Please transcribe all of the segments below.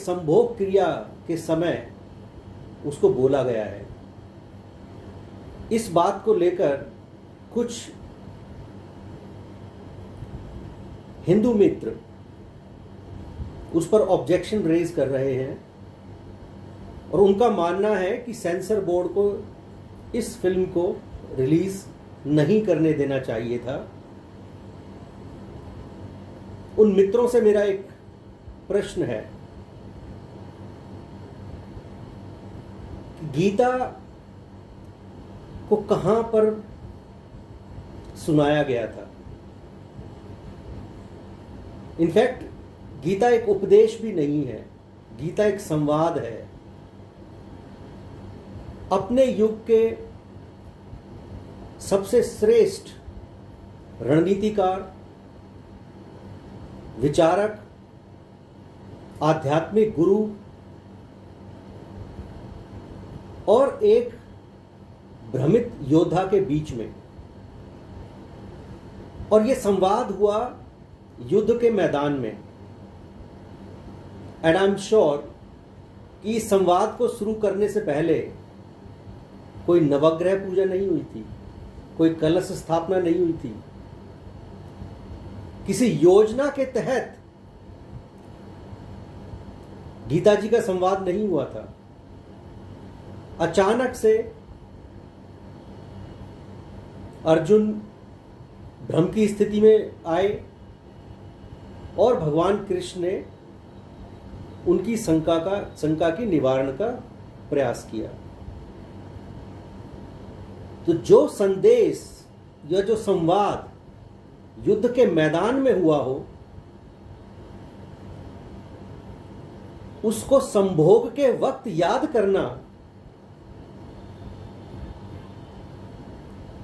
संभोग क्रिया के समय उसको बोला गया है। इस बात को लेकर कुछ हिंदू मित्र उस पर ऑब्जेक्शन रेज कर रहे हैं और उनका मानना है कि सेंसर बोर्ड को इस फिल्म को रिलीज नहीं करने देना चाहिए था। उन मित्रों से मेरा एक प्रश्न है कि गीता को कहां पर सुनाया गया था। इनफैक्ट गीता एक उपदेश भी नहीं है, गीता एक संवाद है। अपने युग के सबसे श्रेष्ठ रणनीतिकार, विचारक, आध्यात्मिक गुरु और एक भ्रमित योद्धा के बीच में, और यह संवाद हुआ युद्ध के मैदान में। एंड आई एम श्योर कि इस संवाद को शुरू करने से पहले कोई नवग्रह पूजा नहीं हुई थी, कोई कलश स्थापना नहीं हुई थी। किसी योजना के तहत गीता जी का संवाद नहीं हुआ था। अचानक से अर्जुन भ्रम की स्थिति में आए और भगवान कृष्ण ने उनकी शंका की निवारण का प्रयास किया। तो जो संदेश या जो संवाद युद्ध के मैदान में हुआ हो, उसको संभोग के वक्त याद करना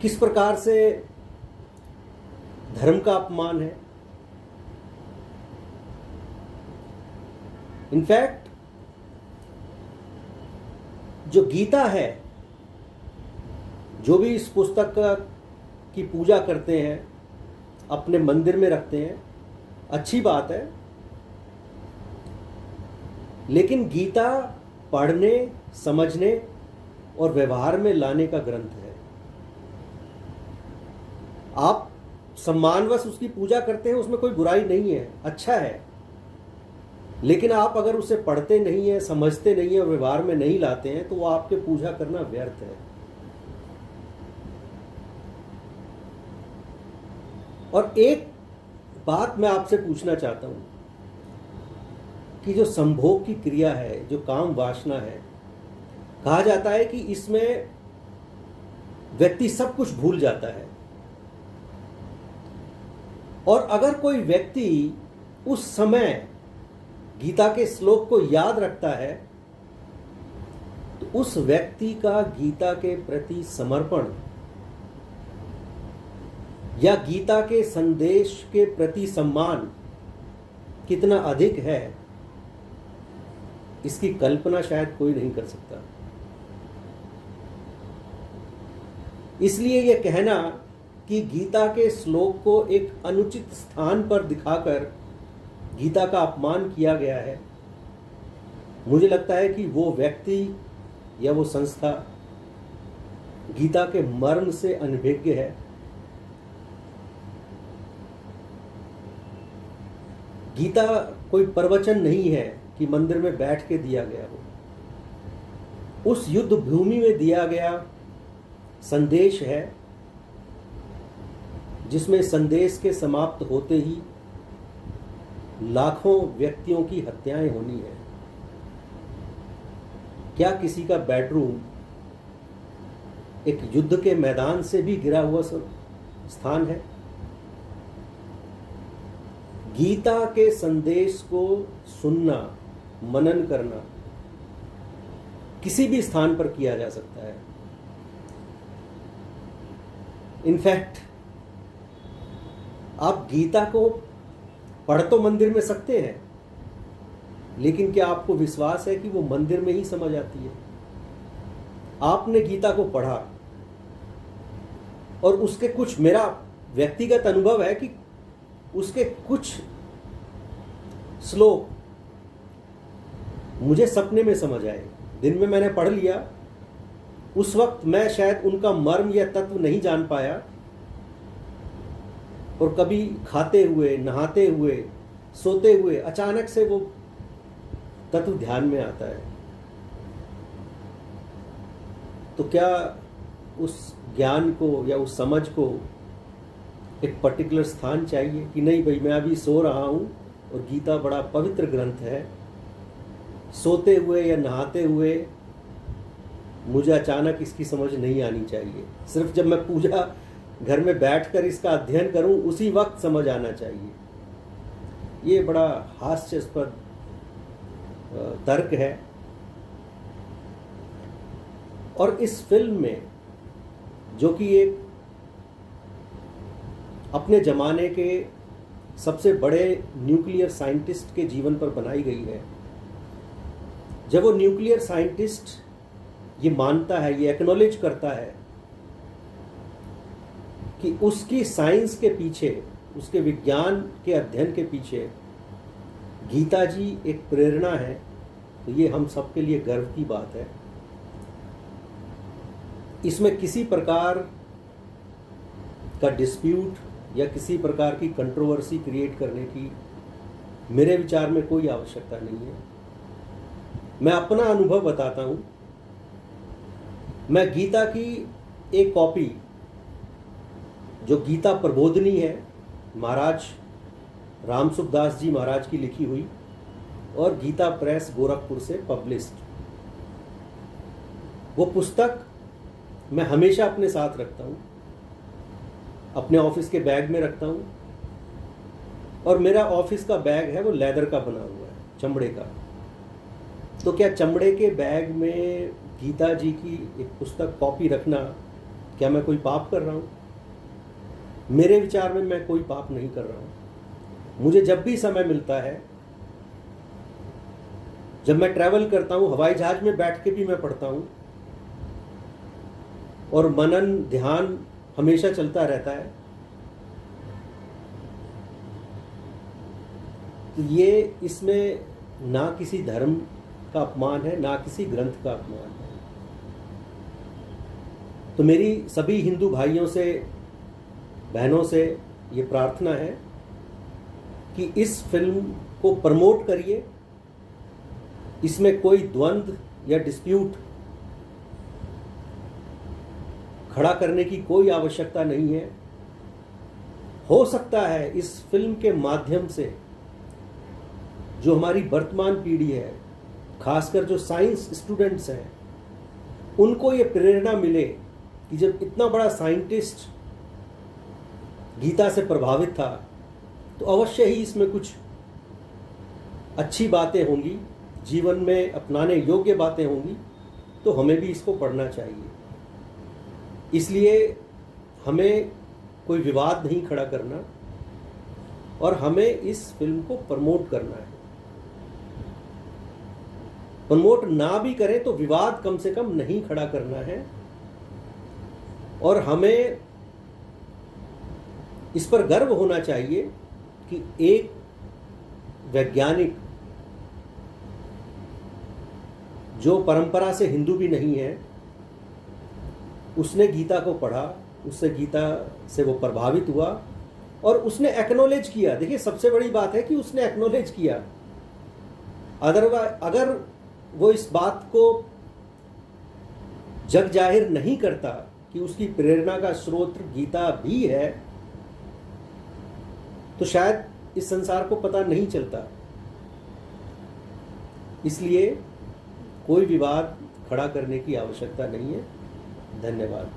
किस प्रकार से धर्म का अपमान है। इनफैक्ट जो गीता है, जो भी इस पुस्तक की पूजा करते हैं, अपने मंदिर में रखते हैं, अच्छी बात है, लेकिन गीता पढ़ने, समझने और व्यवहार में लाने का ग्रंथ है। आप सम्मानवश उसकी पूजा करते हैं, उसमें कोई बुराई नहीं है, अच्छा है, लेकिन आप अगर उसे पढ़ते नहीं हैं, समझते नहीं हैं और व्यवहार में नहीं लाते हैं, तो वो आपके पूजा करना व्यर्थ है। और एक बात मैं आपसे पूछना चाहता हूं कि जो संभोग की क्रिया है, जो काम वासना है, कहा जाता है कि इसमें व्यक्ति सब कुछ भूल जाता है। और अगर कोई व्यक्ति उस समय गीता के श्लोक को याद रखता है, तो उस व्यक्ति का गीता के प्रति समर्पण या गीता के संदेश के प्रति सम्मान कितना अधिक है, इसकी कल्पना शायद कोई नहीं कर सकता। इसलिए यह कहना कि गीता के श्लोक को एक अनुचित स्थान पर दिखाकर गीता का अपमान किया गया है, मुझे लगता है कि वो व्यक्ति या वो संस्था गीता के मर्म से अनभिज्ञ है। गीता कोई प्रवचन नहीं है कि मंदिर में बैठ के दिया गया हो। उस युद्ध भूमि में दिया गया संदेश है, जिसमें संदेश के समाप्त होते ही लाखों व्यक्तियों की हत्याएं होनी है। क्या किसी का बेडरूम एक युद्ध के मैदान से भी गिरा हुआ स्थान है? गीता के संदेश को सुनना, मनन करना किसी भी स्थान पर किया जा सकता है। इनफैक्ट आप गीता को पढ़ तो मंदिर में सकते हैं, लेकिन क्या आपको विश्वास है कि वो मंदिर में ही समझ आती है? आपने गीता को पढ़ा और उसके कुछ, मेरा व्यक्तिगत अनुभव है कि उसके कुछ श्लोक मुझे सपने में समझ आए। दिन में मैंने पढ़ लिया, उस वक्त मैं शायद उनका मर्म या तत्व नहीं जान पाया, और कभी खाते हुए, नहाते हुए, सोते हुए अचानक से वो तत्व ध्यान में आता है। तो क्या उस ज्ञान को या उस समझ को एक पर्टिकुलर स्थान चाहिए कि नहीं भाई मैं अभी सो रहा हूँ और गीता बड़ा पवित्र ग्रंथ है, सोते हुए या नहाते हुए मुझे अचानक इसकी समझ नहीं आनी चाहिए, सिर्फ जब मैं पूजा घर में बैठकर इसका अध्ययन करूं उसी वक्त समझ आना चाहिए। ये बड़ा हास्यास्पद तर्क है। और इस फिल्म में, जो कि एक अपने ज़माने के सबसे बड़े न्यूक्लियर साइंटिस्ट के जीवन पर बनाई गई है, जब वो न्यूक्लियर साइंटिस्ट ये मानता है, ये एक्नॉलेज करता है कि उसकी साइंस के पीछे, उसके विज्ञान के अध्ययन के पीछे गीता जी एक प्रेरणा है, तो ये हम सबके लिए गर्व की बात है। इसमें किसी प्रकार का डिस्प्यूट या किसी प्रकार की कंट्रोवर्सी क्रिएट करने की मेरे विचार में कोई आवश्यकता नहीं है। मैं अपना अनुभव बताता हूँ। मैं गीता की एक कॉपी, जो गीता प्रबोधिनी है, महाराज रामसुखदास जी महाराज की लिखी हुई और गीता प्रेस गोरखपुर से पब्लिश्ड, वो पुस्तक मैं हमेशा अपने साथ रखता हूँ, अपने ऑफिस के बैग में रखता हूँ। और मेरा ऑफिस का बैग है वो लेदर का बना हुआ है, चमड़े का। तो क्या चमड़े के बैग में गीता जी की एक पुस्तक कॉपी रखना, क्या मैं कोई पाप कर रहा हूँ? मेरे विचार में मैं कोई पाप नहीं कर रहा हूँ। मुझे जब भी समय मिलता है, जब मैं ट्रैवल करता हूँ, हवाई जहाज में बैठ के भी मैं पढ़ता हूँ, और मनन ध्यान हमेशा चलता रहता है। तो ये इसमें ना किसी धर्म का अपमान है, ना किसी ग्रंथ का अपमान है। तो मेरी सभी हिंदू भाइयों से, बहनों से ये प्रार्थना है कि इस फिल्म को प्रमोट करिए। इसमें कोई द्वंद्व या डिस्प्यूट खड़ा करने की कोई आवश्यकता नहीं है। हो सकता है इस फिल्म के माध्यम से जो हमारी वर्तमान पीढ़ी है, खासकर जो साइंस स्टूडेंट्स हैं, उनको ये प्रेरणा मिले कि जब इतना बड़ा साइंटिस्ट गीता से प्रभावित था तो अवश्य ही इसमें कुछ अच्छी बातें होंगी, जीवन में अपनाने योग्य बातें होंगी, तो हमें भी इसको पढ़ना चाहिए। इसलिए हमें कोई विवाद नहीं खड़ा करना और हमें इस फिल्म को प्रमोट करना है। प्रमोट ना भी करें तो विवाद कम से कम नहीं खड़ा करना है। और हमें इस पर गर्व होना चाहिए कि एक वैज्ञानिक जो परंपरा से हिंदू भी नहीं है, उसने गीता को पढ़ा, उससे गीता से वो प्रभावित हुआ और उसने एक्नॉलेज किया। देखिए, सबसे बड़ी बात है कि उसने एक्नॉलेज किया। अगर वो इस बात को जग जाहिर नहीं करता कि उसकी प्रेरणा का स्रोत गीता भी है, तो शायद इस संसार को पता नहीं चलता। इसलिए कोई विवाद खड़ा करने की आवश्यकता नहीं है। धन्यवाद।